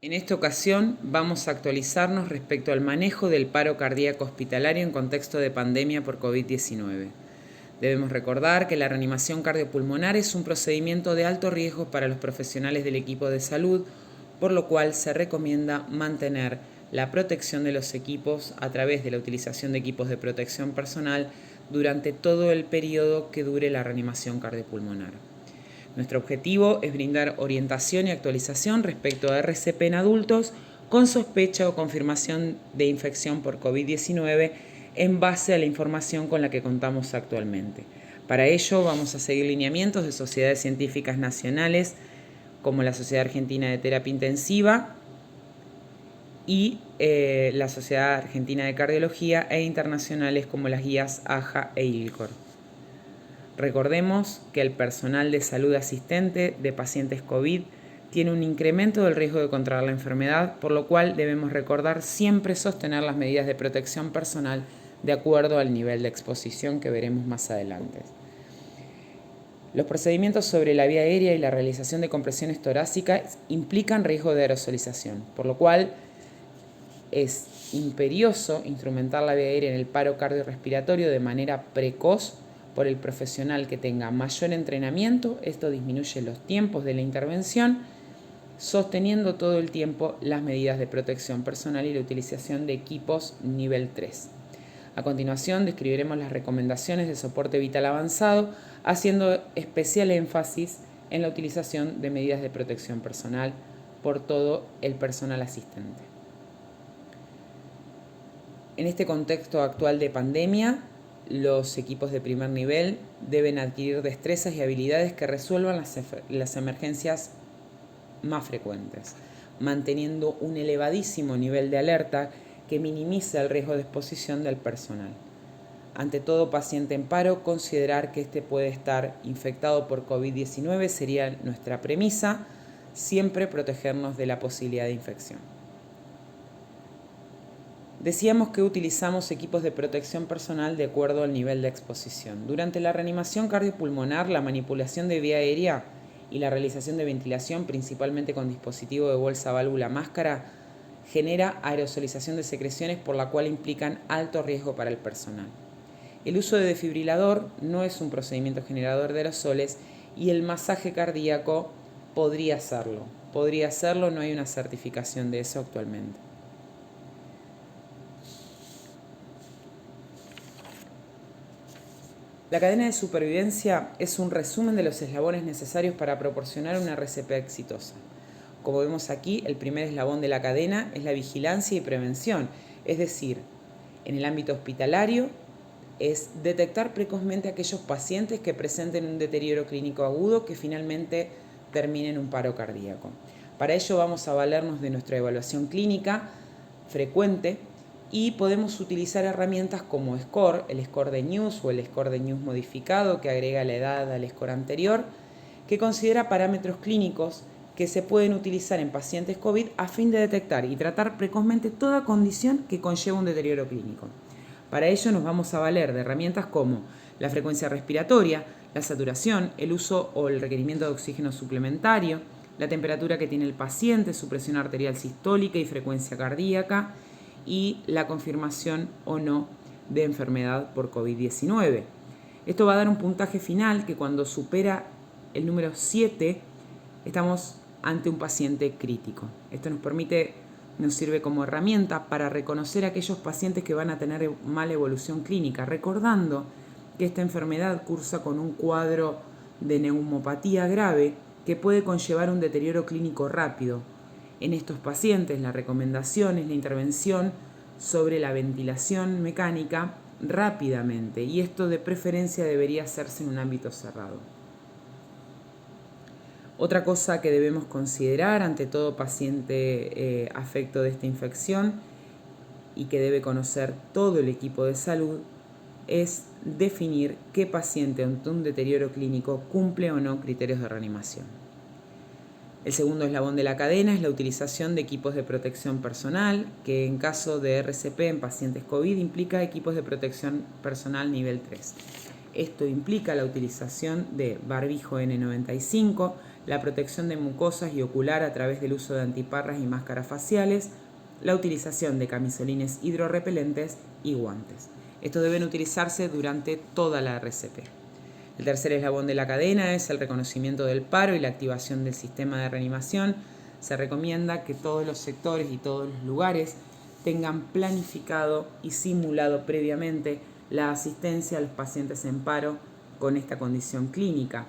En esta ocasión vamos a actualizarnos respecto al manejo del paro cardíaco hospitalario en contexto de pandemia por COVID-19. Debemos recordar que la reanimación cardiopulmonar es un procedimiento de alto riesgo para los profesionales del equipo de salud, por lo cual se recomienda mantener la protección de los equipos a través de la utilización de equipos de protección personal durante todo el periodo que dure la reanimación cardiopulmonar. Nuestro objetivo es brindar orientación y actualización respecto a RCP en adultos con sospecha o confirmación de infección por COVID-19 en base a la información con la que contamos actualmente. Para ello vamos a seguir lineamientos de sociedades científicas nacionales como la Sociedad Argentina de Terapia Intensiva y la Sociedad Argentina de Cardiología e internacionales como las guías AJA e ILCOR. Recordemos que el personal de salud asistente de pacientes COVID tiene un incremento del riesgo de contraer la enfermedad, por lo cual debemos recordar siempre sostener las medidas de protección personal de acuerdo al nivel de exposición que veremos más adelante. Los procedimientos sobre la vía aérea y la realización de compresiones torácicas implican riesgo de aerosolización, por lo cual es imperioso instrumentar la vía aérea en el paro cardiorrespiratorio de manera precoz por el profesional que tenga mayor entrenamiento. Esto disminuye los tiempos de la intervención, sosteniendo todo el tiempo las medidas de protección personal y la utilización de equipos nivel 3. A continuación describiremos las recomendaciones de soporte vital avanzado, haciendo especial énfasis en la utilización de medidas de protección personal por todo el personal asistente. En este contexto actual de pandemia, los equipos de primer nivel deben adquirir destrezas y habilidades que resuelvan las emergencias más frecuentes, manteniendo un elevadísimo nivel de alerta que minimiza el riesgo de exposición del personal. Ante todo paciente en paro, considerar que este puede estar infectado por COVID-19 sería nuestra premisa, siempre protegernos de la posibilidad de infección. Decíamos que utilizamos equipos de protección personal de acuerdo al nivel de exposición. Durante la reanimación cardiopulmonar, la manipulación de vía aérea y la realización de ventilación, principalmente con dispositivo de bolsa, válvula, máscara, genera aerosolización de secreciones, por la cual implican alto riesgo para el personal. El uso de desfibrilador no es un procedimiento generador de aerosoles y el masaje cardíaco podría hacerlo, no hay una certificación de eso actualmente. La cadena de supervivencia es un resumen de los eslabones necesarios para proporcionar una RCP exitosa. Como vemos aquí, el primer eslabón de la cadena es la vigilancia y prevención, es decir, en el ámbito hospitalario es detectar precozmente a aquellos pacientes que presenten un deterioro clínico agudo que finalmente termine en un paro cardíaco. Para ello vamos a valernos de nuestra evaluación clínica frecuente y podemos utilizar herramientas como SCORE, el SCORE de News o el SCORE de News modificado que agrega la edad al SCORE anterior, que considera parámetros clínicos que se pueden utilizar en pacientes COVID a fin de detectar y tratar precozmente toda condición que conlleva un deterioro clínico. Para ello nos vamos a valer de herramientas como la frecuencia respiratoria, la saturación, el uso o el requerimiento de oxígeno suplementario, la temperatura que tiene el paciente, su presión arterial sistólica y frecuencia cardíaca, y la confirmación o no de enfermedad por COVID-19. Esto va a dar un puntaje final que cuando supera el número 7 estamos ante un paciente crítico. Esto nos sirve como herramienta para reconocer a aquellos pacientes que van a tener mala evolución clínica, recordando que esta enfermedad cursa con un cuadro de neumopatía grave que puede conllevar un deterioro clínico rápido. En estos pacientes la recomendación es la intervención sobre la ventilación mecánica rápidamente, y esto de preferencia debería hacerse en un ámbito cerrado. Otra cosa que debemos considerar ante todo paciente afecto de esta infección y que debe conocer todo el equipo de salud es definir qué paciente ante un deterioro clínico cumple o no criterios de reanimación. El segundo eslabón de la cadena es la utilización de equipos de protección personal, que en caso de RCP en pacientes COVID implica equipos de protección personal nivel 3. Esto implica la utilización de barbijo N95, la protección de mucosas y ocular a través del uso de antiparras y máscaras faciales, la utilización de camisolines hidrorrepelentes y guantes. Estos deben utilizarse durante toda la RCP. El tercer eslabón de la cadena es el reconocimiento del paro y la activación del sistema de reanimación. Se recomienda que todos los sectores y todos los lugares tengan planificado y simulado previamente la asistencia a los pacientes en paro con esta condición clínica.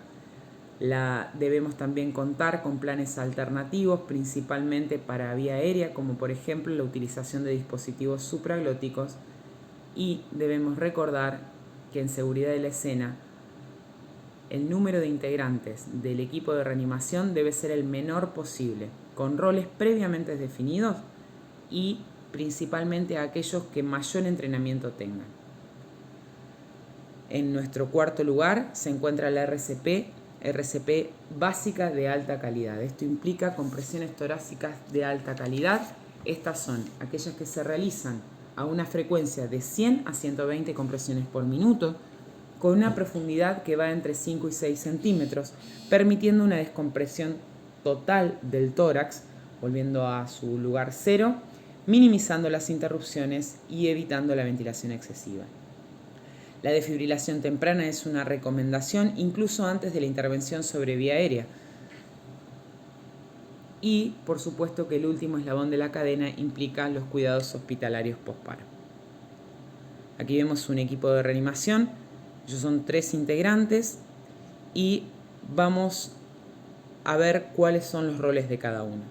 Debemos también contar con planes alternativos, principalmente para vía aérea, como por ejemplo la utilización de dispositivos supraglóticos, y debemos recordar que en seguridad de la escena el número de integrantes del equipo de reanimación debe ser el menor posible, con roles previamente definidos y principalmente a aquellos que mayor entrenamiento tengan. En nuestro cuarto lugar se encuentra la RCP básica de alta calidad. Esto implica compresiones torácicas de alta calidad. Estas son aquellas que se realizan a una frecuencia de 100 a 120 compresiones por minuto, con una profundidad que va entre 5 y 6 centímetros, permitiendo una descompresión total del tórax, volviendo a su lugar cero, minimizando las interrupciones y evitando la ventilación excesiva. La defibrilación temprana es una recomendación incluso antes de la intervención sobre vía aérea. Y, por supuesto, que el último eslabón de la cadena implica los cuidados hospitalarios posparo. Aquí vemos un equipo de reanimación. Ellos son 3 integrantes y vamos a ver cuáles son los roles de cada uno.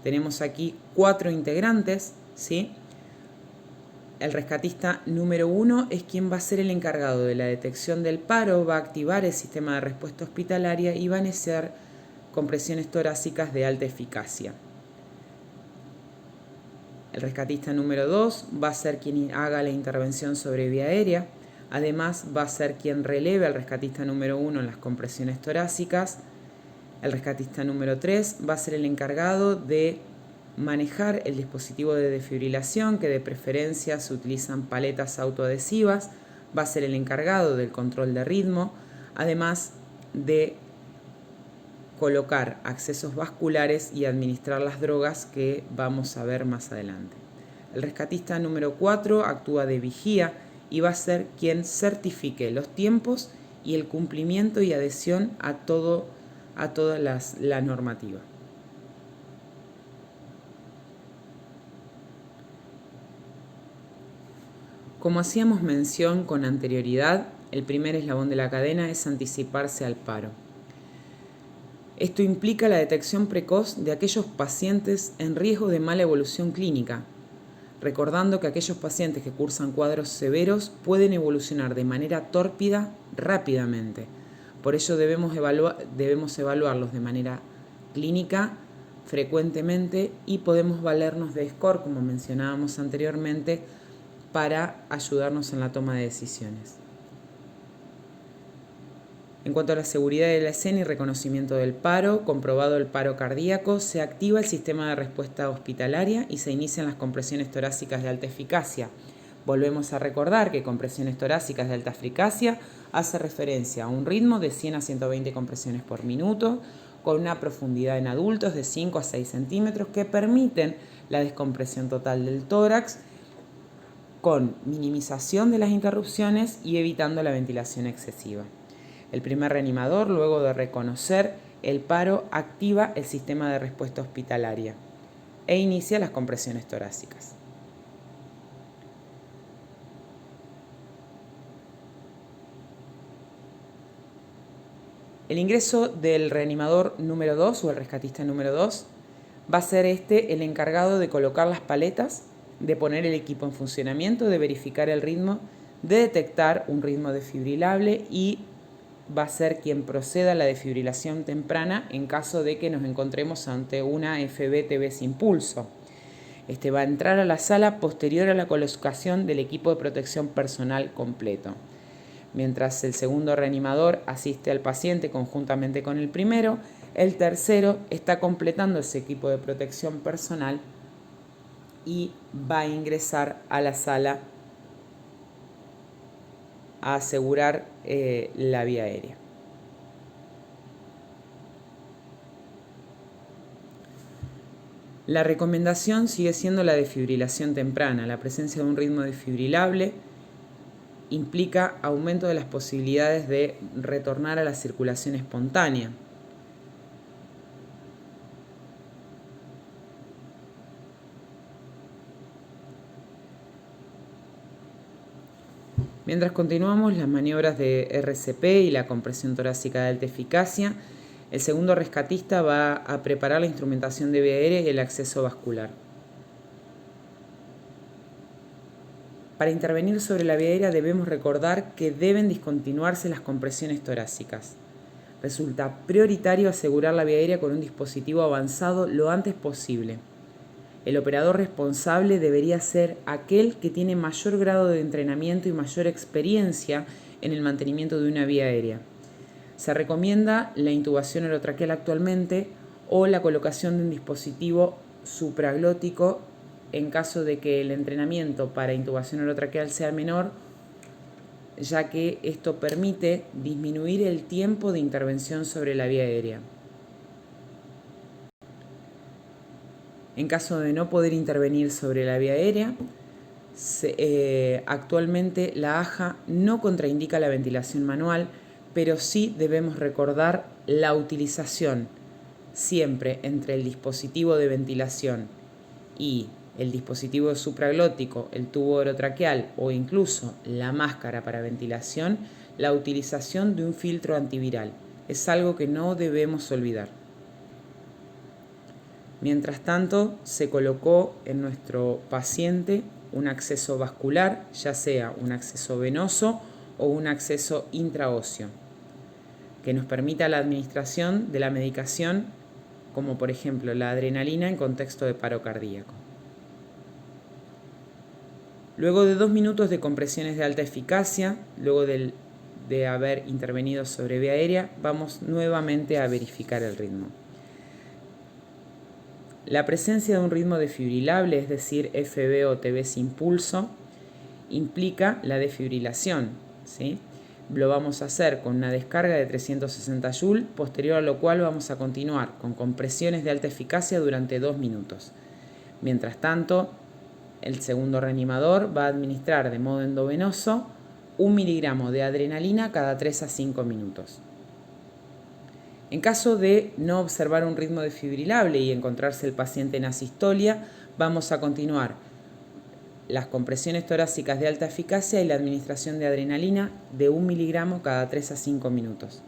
Tenemos aquí 4 integrantes, ¿sí? El rescatista número 1 es quien va a ser el encargado de la detección del paro, va a activar el sistema de respuesta hospitalaria y va a iniciar compresiones torácicas de alta eficacia. El rescatista número 2 va a ser quien haga la intervención sobre vía aérea. Además, va a ser quien releve al rescatista número 1 en las compresiones torácicas. El rescatista número 3 va a ser el encargado de manejar el dispositivo de defibrilación, que de preferencia se utilizan paletas autoadhesivas. Va a ser el encargado del control de ritmo, además de colocar accesos vasculares y administrar las drogas que vamos a ver más adelante. El rescatista número 4 actúa de vigía y va a ser quien certifique los tiempos y el cumplimiento y adhesión a toda la normativa. Como hacíamos mención con anterioridad, el primer eslabón de la cadena es anticiparse al paro. Esto implica la detección precoz de aquellos pacientes en riesgo de mala evolución clínica, recordando que aquellos pacientes que cursan cuadros severos pueden evolucionar de manera tórpida rápidamente. Por ello debemos evaluarlos de manera clínica frecuentemente y podemos valernos de SCORE, como mencionábamos anteriormente, para ayudarnos en la toma de decisiones. En cuanto a la seguridad de la escena y reconocimiento del paro, comprobado el paro cardíaco, se activa el sistema de respuesta hospitalaria y se inician las compresiones torácicas de alta eficacia. Volvemos a recordar que compresiones torácicas de alta eficacia hace referencia a un ritmo de 100 a 120 compresiones por minuto, con una profundidad en adultos de 5 a 6 centímetros que permiten la descompresión total del tórax, con minimización de las interrupciones y evitando la ventilación excesiva. El primer reanimador, luego de reconocer el paro, activa el sistema de respuesta hospitalaria e inicia las compresiones torácicas. El ingreso del reanimador número 2 o el rescatista número 2 va a ser el encargado de colocar las paletas, de poner el equipo en funcionamiento, de verificar el ritmo, de detectar un ritmo desfibrilable y va a ser quien proceda a la defibrilación temprana en caso de que nos encontremos ante una FB-TB sin pulso. Va a entrar a la sala posterior a la colocación del equipo de protección personal completo. Mientras el segundo reanimador asiste al paciente conjuntamente con el primero, el tercero está completando ese equipo de protección personal y va a ingresar a la sala a asegurar la vía aérea. La recomendación sigue siendo la desfibrilación temprana. La presencia de un ritmo desfibrilable implica aumento de las posibilidades de retornar a la circulación espontánea. Mientras continuamos las maniobras de RCP y la compresión torácica de alta eficacia, el segundo rescatista va a preparar la instrumentación de vía aérea y el acceso vascular. Para intervenir sobre la vía aérea debemos recordar que deben discontinuarse las compresiones torácicas. Resulta prioritario asegurar la vía aérea con un dispositivo avanzado lo antes posible. El operador responsable debería ser aquel que tiene mayor grado de entrenamiento y mayor experiencia en el mantenimiento de una vía aérea. Se recomienda la intubación orotraqueal actualmente o la colocación de un dispositivo supraglótico en caso de que el entrenamiento para intubación orotraqueal sea menor, ya que esto permite disminuir el tiempo de intervención sobre la vía aérea. En caso de no poder intervenir sobre la vía aérea, actualmente la AJA no contraindica la ventilación manual, pero sí debemos recordar la utilización siempre entre el dispositivo de ventilación y el dispositivo supraglótico, el tubo orotraqueal o incluso la máscara para ventilación, la utilización de un filtro antiviral. Es algo que no debemos olvidar. Mientras tanto, se colocó en nuestro paciente un acceso vascular, ya sea un acceso venoso o un acceso intraóseo, que nos permita la administración de la medicación, como por ejemplo la adrenalina en contexto de paro cardíaco. Luego de 2 minutos de compresiones de alta eficacia, luego de haber intervenido sobre vía aérea, vamos nuevamente a verificar el ritmo. La presencia de un ritmo desfibrilable, es decir, FB o TB sin pulso, implica la desfibrilación, ¿sí? Lo vamos a hacer con una descarga de 360 Joule, posterior a lo cual vamos a continuar con compresiones de alta eficacia durante 2 minutos. Mientras tanto, el segundo reanimador va a administrar de modo endovenoso 1 miligramo de adrenalina cada 3 a 5 minutos. En caso de no observar un ritmo desfibrilable y encontrarse el paciente en asistolia, vamos a continuar las compresiones torácicas de alta eficacia y la administración de adrenalina de 1 miligramo cada 3 a 5 minutos.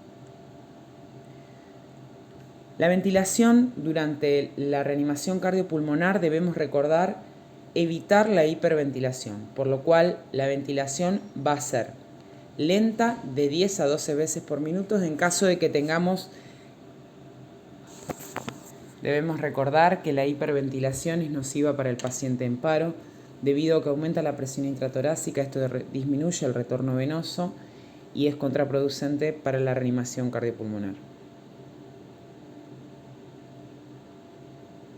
La ventilación durante la reanimación cardiopulmonar debemos recordar evitar la hiperventilación, por lo cual la ventilación va a ser lenta de 10 a 12 veces por minuto en caso de que tengamos. Debemos recordar que la hiperventilación es nociva para el paciente en paro, debido a que aumenta la presión intratorácica, esto disminuye el retorno venoso y es contraproducente para la reanimación cardiopulmonar.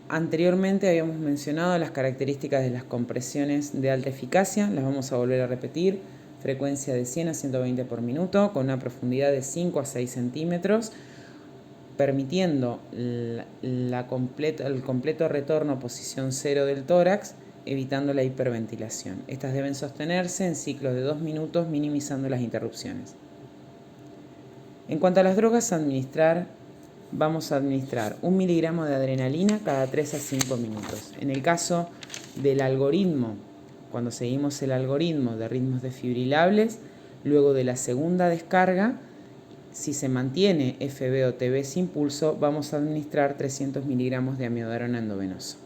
Anteriormente habíamos mencionado las características de las compresiones de alta eficacia, las vamos a volver a repetir: frecuencia de 100 a 120 por minuto, con una profundidad de 5 a 6 centímetros, permitiendo el completo retorno a posición cero del tórax, evitando la hiperventilación. Estas deben sostenerse en ciclos de 2 minutos, minimizando las interrupciones. En cuanto a las drogas a administrar, vamos a administrar 1 miligramo de adrenalina cada 3 a 5 minutos. En el caso del algoritmo, cuando seguimos el algoritmo de ritmos desfibrilables, luego de la segunda descarga, si se mantiene FB o TB sin pulso, vamos a administrar 300 miligramos de amiodarona endovenoso.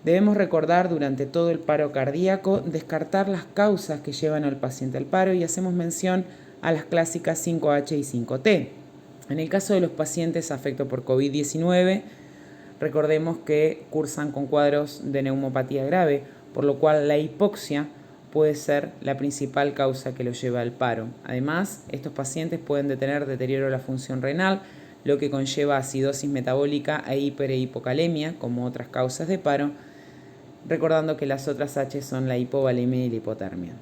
Debemos recordar durante todo el paro cardíaco descartar las causas que llevan al paciente al paro y hacemos mención a las clásicas 5H y 5T. En el caso de los pacientes afectados por COVID-19, recordemos que cursan con cuadros de neumopatía grave, por lo cual la hipoxia puede ser la principal causa que los lleva al paro. Además, estos pacientes pueden tener deterioro de la función renal, lo que conlleva acidosis metabólica e hipocalemia como otras causas de paro, recordando que las otras H son la hipovolemia y la hipotermia.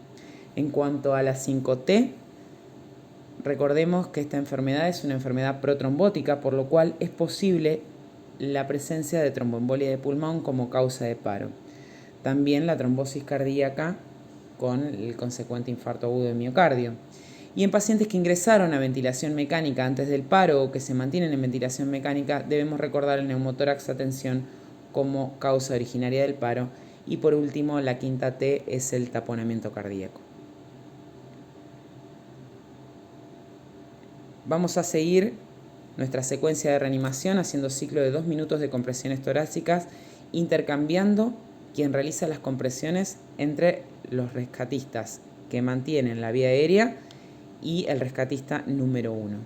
En cuanto a la 5T, recordemos que esta enfermedad es una enfermedad protrombótica, por lo cual es posible la presencia de tromboembolia de pulmón como causa de paro. También la trombosis cardíaca con el consecuente infarto agudo de miocardio. Y en pacientes que ingresaron a ventilación mecánica antes del paro o que se mantienen en ventilación mecánica, debemos recordar el neumotórax a tensión como causa originaria del paro. Y por último, la quinta T es el taponamiento cardíaco. Vamos a seguir nuestra secuencia de reanimación haciendo ciclo de 2 minutos de compresiones torácicas, intercambiando quien realiza las compresiones entre los rescatistas que mantienen la vía aérea y el rescatista número 1.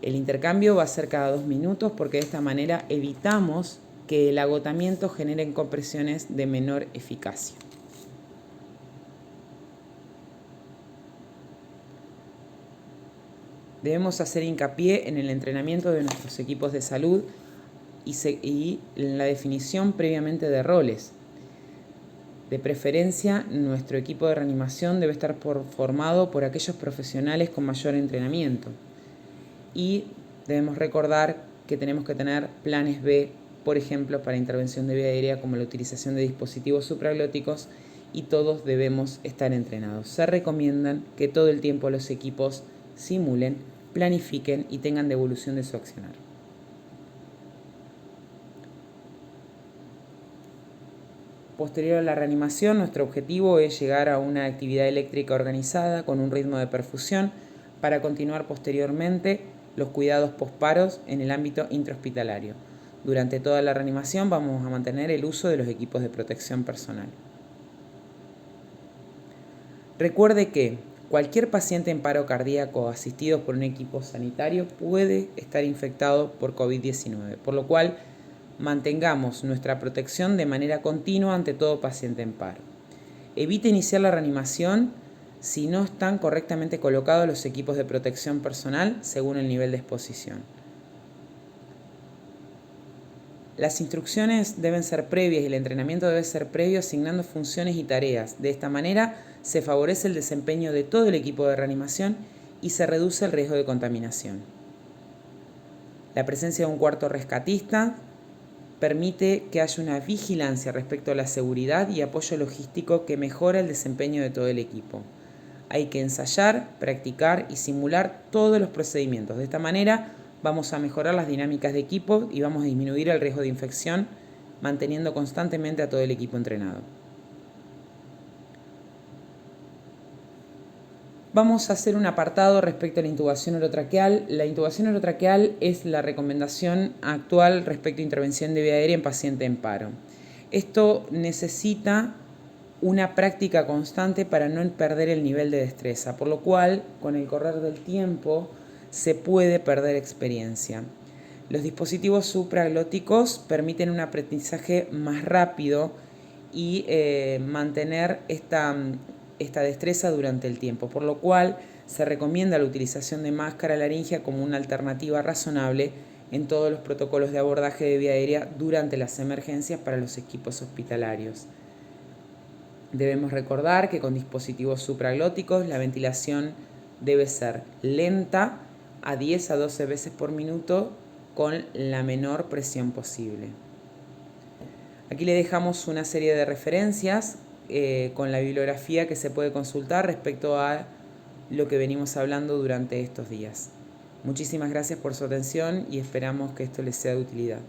El intercambio va a ser cada 2 minutos porque de esta manera evitamos que el agotamiento genere compresiones de menor eficacia. Debemos hacer hincapié en el entrenamiento de nuestros equipos de salud y en la definición previamente de roles. De preferencia, nuestro equipo de reanimación debe estar formado por aquellos profesionales con mayor entrenamiento. Y debemos recordar que tenemos que tener planes B, por ejemplo, para intervención de vía aérea, como la utilización de dispositivos supraglóticos, y todos debemos estar entrenados. Se recomiendan que todo el tiempo los equipos simulen, planifiquen y tengan devolución de su accionar. Posterior a la reanimación, nuestro objetivo es llegar a una actividad eléctrica organizada con un ritmo de perfusión para continuar posteriormente los cuidados posparos en el ámbito intrahospitalario. Durante toda la reanimación vamos a mantener el uso de los equipos de protección personal. Recuerde que cualquier paciente en paro cardíaco asistido por un equipo sanitario puede estar infectado por COVID-19, por lo cual mantengamos nuestra protección de manera continua ante todo paciente en paro. Evite iniciar la reanimación si no están correctamente colocados los equipos de protección personal según el nivel de exposición. Las instrucciones deben ser previas y el entrenamiento debe ser previo asignando funciones y tareas. De esta manera se favorece el desempeño de todo el equipo de reanimación y se reduce el riesgo de contaminación. La presencia de un cuarto rescatista permite que haya una vigilancia respecto a la seguridad y apoyo logístico que mejora el desempeño de todo el equipo. Hay que ensayar, practicar y simular todos los procedimientos. De esta manera vamos a mejorar las dinámicas de equipo y vamos a disminuir el riesgo de infección, manteniendo constantemente a todo el equipo entrenado. Vamos a hacer un apartado respecto a la intubación orotraqueal. La intubación orotraqueal es la recomendación actual respecto a intervención de vía aérea en paciente en paro. Esto necesita una práctica constante para no perder el nivel de destreza, por lo cual, con el correr del tiempo, se puede perder experiencia. Los dispositivos supraglóticos permiten un aprendizaje más rápido y mantener esta destreza durante el tiempo, por lo cual se recomienda la utilización de máscara laringea como una alternativa razonable en todos los protocolos de abordaje de vía aérea durante las emergencias para los equipos hospitalarios. Debemos recordar que con dispositivos supraglóticos la ventilación debe ser lenta, a 10 a 12 veces por minuto, con la menor presión posible. Aquí le dejamos una serie de referencias con la bibliografía que se puede consultar respecto a lo que venimos hablando durante estos días. Muchísimas gracias por su atención y esperamos que esto les sea de utilidad.